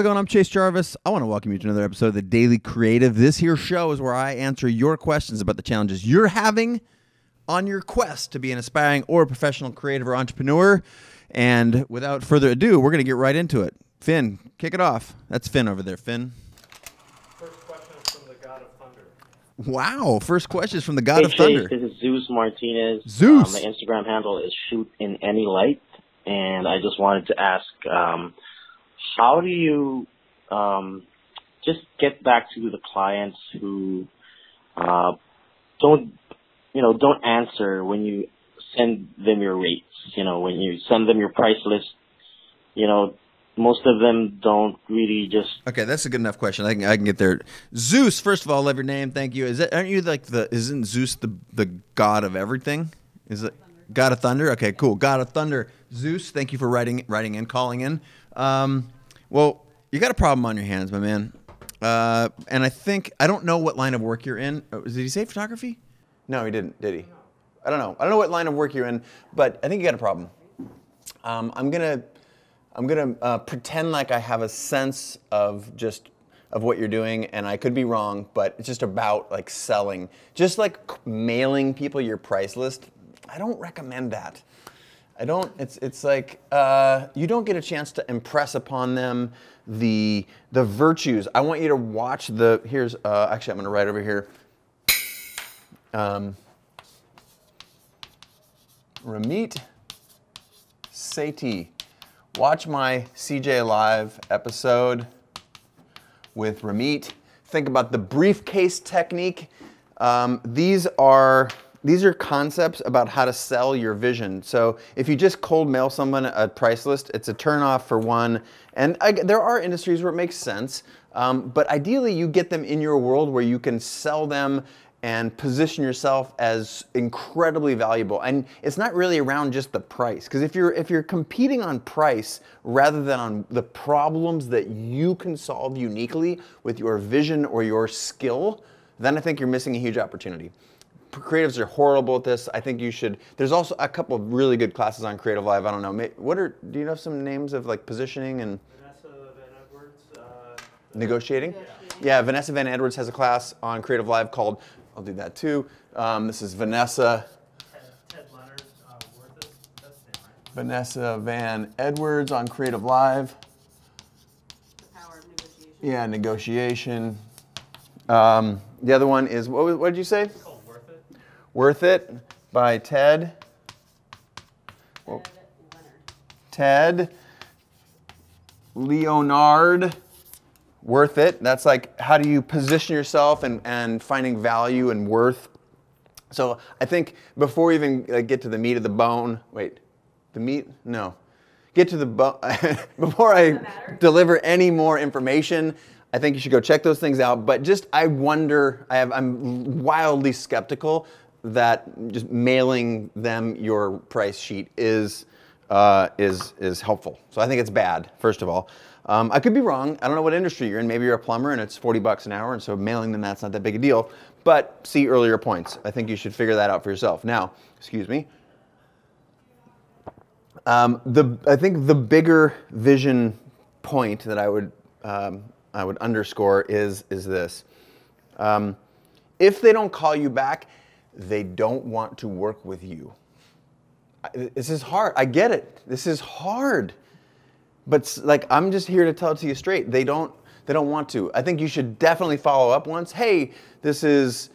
it going? I'm Chase Jarvis. I want to welcome you to another episode of The Daily Creative. This here show is where I answer your questions about the challenges you're having on your quest to be an aspiring or professional creative or entrepreneur. And without further ado, we're going to get right into it. Finn, kick it off. That's Finn over there. Finn. First question is from the God of Thunder. Wow. First question is from the God of Thunder. This is Zeus Martinez. Zeus. My Instagram handle is Shoot in Any Light. And I just wanted to ask, how do you just get back to the clients who don't answer when you send them your rates? When you send them your price list, most of them don't really just. Okay, that's a good enough question. I can get there. Zeus, first of all, love your name. Thank you. Aren't you like isn't Zeus the god of everything? Is it God of Thunder? Okay, cool. God of Thunder. Zeus, thank you for writing in, calling in. Well, you got a problem on your hands, my man. And I don't know what line of work you're in. Did he say photography? No, he didn't, did he? I don't know. I don't know what line of work you're in, but I think you got a problem. I'm gonna pretend like I have a sense of what you're doing, and I could be wrong, but it's just about like selling, just like mailing people your price list. I don't recommend that. It's like you don't get a chance to impress upon them the virtues. I want you to watch here's actually I'm gonna write over here. Ramit Sethi. Watch my CreativeLive episode with Ramit. Think about the briefcase technique. These are concepts about how to sell your vision. So if you just cold mail someone a price list, it's a turnoff for one. And there are industries where it makes sense, but ideally you get them in your world where you can sell them and position yourself as incredibly valuable. And it's not really around just the price, because if you're competing on price rather than on the problems that you can solve uniquely with your vision or your skill, then I think you're missing a huge opportunity. Creatives are horrible at this. I think you should. There's also a couple of really good classes on CreativeLive. I don't know. Do you know some names of like positioning and Vanessa Van Edwards. Negotiating? Yeah, Vanessa Van Edwards has a class on CreativeLive called. I'll do that too. This is Vanessa. Ted Leonard, Worth It. That's the name, right? Vanessa Van Edwards on CreativeLive. The power of negotiation. Yeah, negotiation. The other one is what did you say? It's called Worth It. Worth It by Ted. Ted Leonard. Worth It. That's like how do you position yourself and finding value and worth. So I think before we even get to the meat of the bone, wait, the meat? No. Get to the bone. Before I deliver any more information, I think you should go check those things out. But just I wonder, I'm wildly skeptical that just mailing them your price sheet is helpful. So I think it's bad, first of all. I could be wrong. I don't know what industry you're in. Maybe you're a plumber and it's $40 an hour, and so mailing them that's not that big a deal. But see earlier points. I think you should figure that out for yourself. Now, excuse me. I think the bigger vision point that I would underscore is this. If they don't call you back, they don't want to work with you. This is hard. I get it. This is hard. But like, I'm just here to tell it to you straight. They don't want to. I think you should definitely follow up once. Hey, this is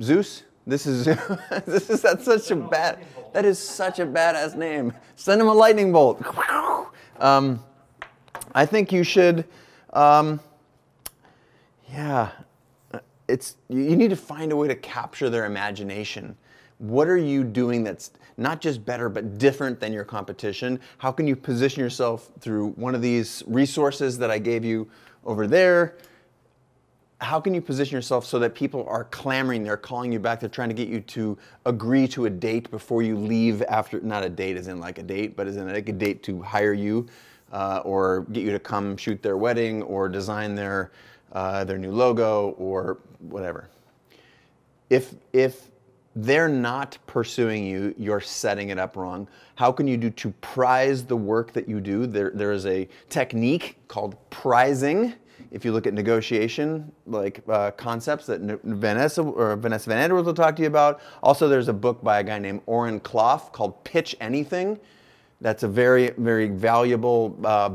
Zeus. That is such a badass name. Send him a lightning bolt. I think you should. You need to find a way to capture their imagination. What are you doing that's not just better, but different than your competition? How can you position yourself through one of these resources that I gave you over there? How can you position yourself so that people are clamoring, they're calling you back, they're trying to get you to agree to a date before you leave after, not a date as in like a date, but as in like a date to hire you or get you to come shoot their wedding or design their new logo or whatever. If they're not pursuing you, you're setting it up wrong. How can you do to prize the work that you do? There is a technique called prizing. If you look at negotiation, like concepts that Vanessa Van Edwards will talk to you about. Also, there's a book by a guy named Oren Klaff called Pitch Anything. That's a very, very valuable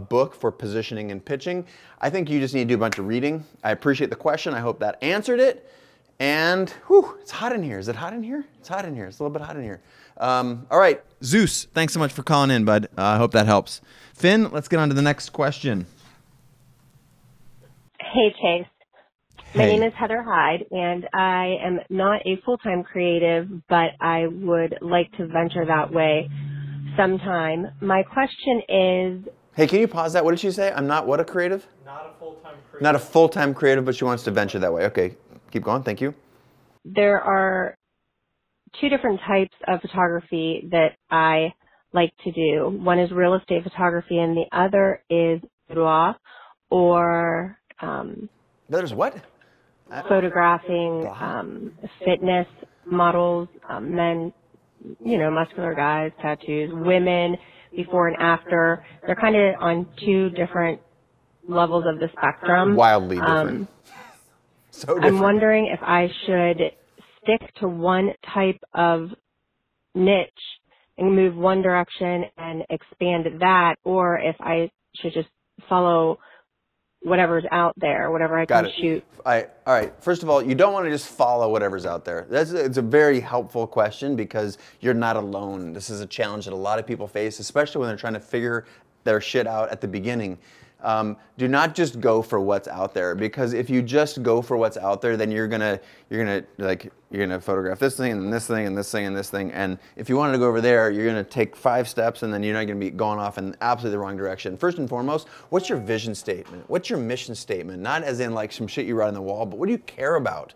book for positioning and pitching. I think you just need to do a bunch of reading. I appreciate the question. I hope that answered it. And, whew, it's hot in here. Is it hot in here? It's hot in here. It's a little bit hot in here. All right, Zeus, thanks so much for calling in, bud. I hope that helps. Finn, let's get on to the next question. Hey, Chase. My name is Heather Hyde, and I am not a full-time creative, but I would like to venture that way sometime. My question is... Hey, can you pause that? What did she say? I'm not what, a creative? Not a full-time creative. Not a full-time creative, but she wants to venture that way. Okay, keep going. Thank you. There are two different types of photography that I like to do. One is real estate photography, and the other is boudoir, or There's what? photographing fitness models, men, you know, muscular guys, tattoos, women, before and after. They're kind of on two different levels of the spectrum. Wildly different. So different. I'm wondering if I should stick to one type of niche and move one direction and expand that, or if I should just follow whatever's out there, whatever I can shoot. All right. First of all, you don't want to just follow whatever's out there. It's a very helpful question because you're not alone. This is a challenge that a lot of people face, especially when they're trying to figure their shit out at the beginning. Do not just go for what's out there, because if you just go for what's out there, then you're gonna photograph this thing and this thing and this thing and this thing, and if you wanted to go over there, you're gonna take 5 steps and then you're not gonna be going off in absolutely the wrong direction. First and foremost, what's your vision statement? What's your mission statement? Not as in like some shit you write on the wall, but what do you care about?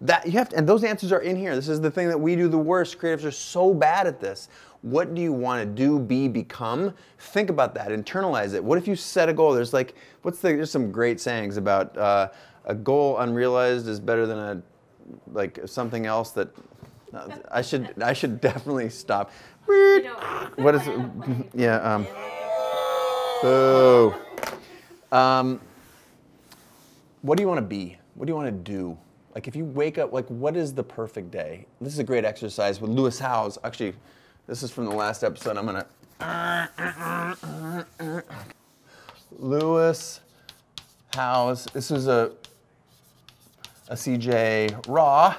That you have to, and those answers are in here. This is the thing that we do the worst. Creatives are so bad at this. What do you want to do, be, become? Think about that. Internalize it. What if you set a goal? There's like, there's some great sayings about a goal unrealized is better than something else that I should definitely stop. What is it? Yeah. Boo. What do you want to be? What do you want to do? Like if you wake up, like what is the perfect day? This is a great exercise with Lewis Howes. Actually, this is from the last episode. I'm gonna Lewis Howes. This is a CJ Raw.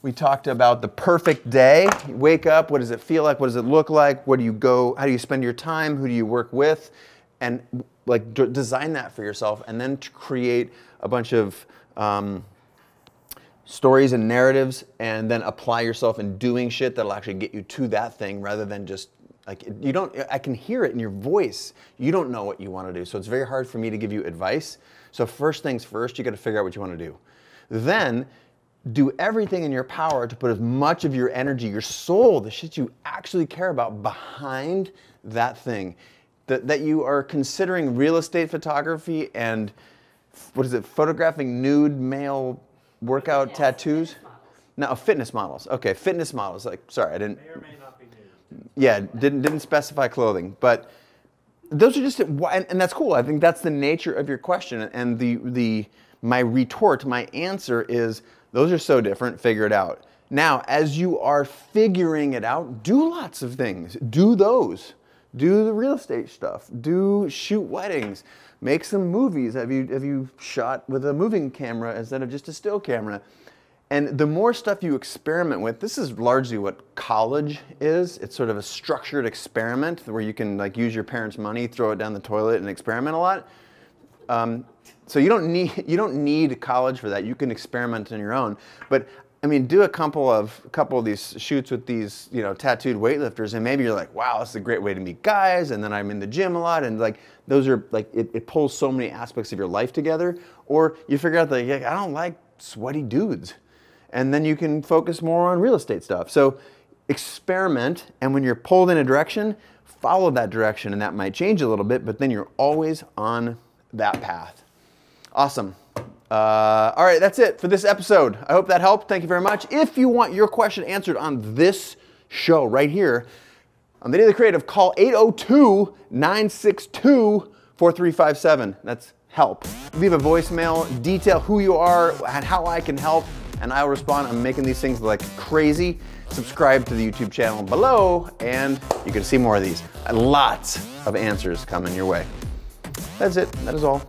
We talked about the perfect day. You wake up. What does it feel like? What does it look like? Where do you go? How do you spend your time? Who do you work with? And like design that for yourself, and then to create a bunch of stories and narratives, and then apply yourself in doing shit that'll actually get you to that thing, rather than just like you don't. I can hear it in your voice. You don't know what you want to do, so it's very hard for me to give you advice. So first things first, you got to figure out what you want to do. Then do everything in your power to put as much of your energy, your soul, the shit you actually care about, behind that thing. That you are considering real estate photography and what is it? Photographing nude male workout tattoos? No, fitness models. Okay, fitness models. Like, sorry, I didn't. May or may not be nude. Yeah, didn't specify clothing, but those are just, and that's cool. I think that's the nature of your question. And my retort, my answer is, those are so different. Figure it out. Now, as you are figuring it out, do lots of things. Do those. Do the real estate stuff. Shoot weddings. Make some movies. Have you shot with a moving camera instead of just a still camera? And the more stuff you experiment with, this is largely what college is. It's sort of a structured experiment where you can like use your parents' money, throw it down the toilet, and experiment a lot. So you don't need college for that. You can experiment on your own. But I mean, do a couple of these shoots with these, tattooed weightlifters, and maybe you're like, wow, this is a great way to meet guys. And then I'm in the gym a lot, and like those are like it pulls so many aspects of your life together. Or you figure out that I don't like sweaty dudes, and then you can focus more on real estate stuff. So experiment, and when you're pulled in a direction, follow that direction, and that might change a little bit, but then you're always on that path. Awesome. All right, that's it for this episode. I hope that helped. Thank you very much. If you want your question answered on this show right here, on the Daily Creative, call 802-962-4357. That's help. Leave a voicemail, detail who you are and how I can help, and I'll respond. I'm making these things like crazy. Subscribe to the YouTube channel below, and you can see more of these. Lots of answers coming your way. That's it. That is all.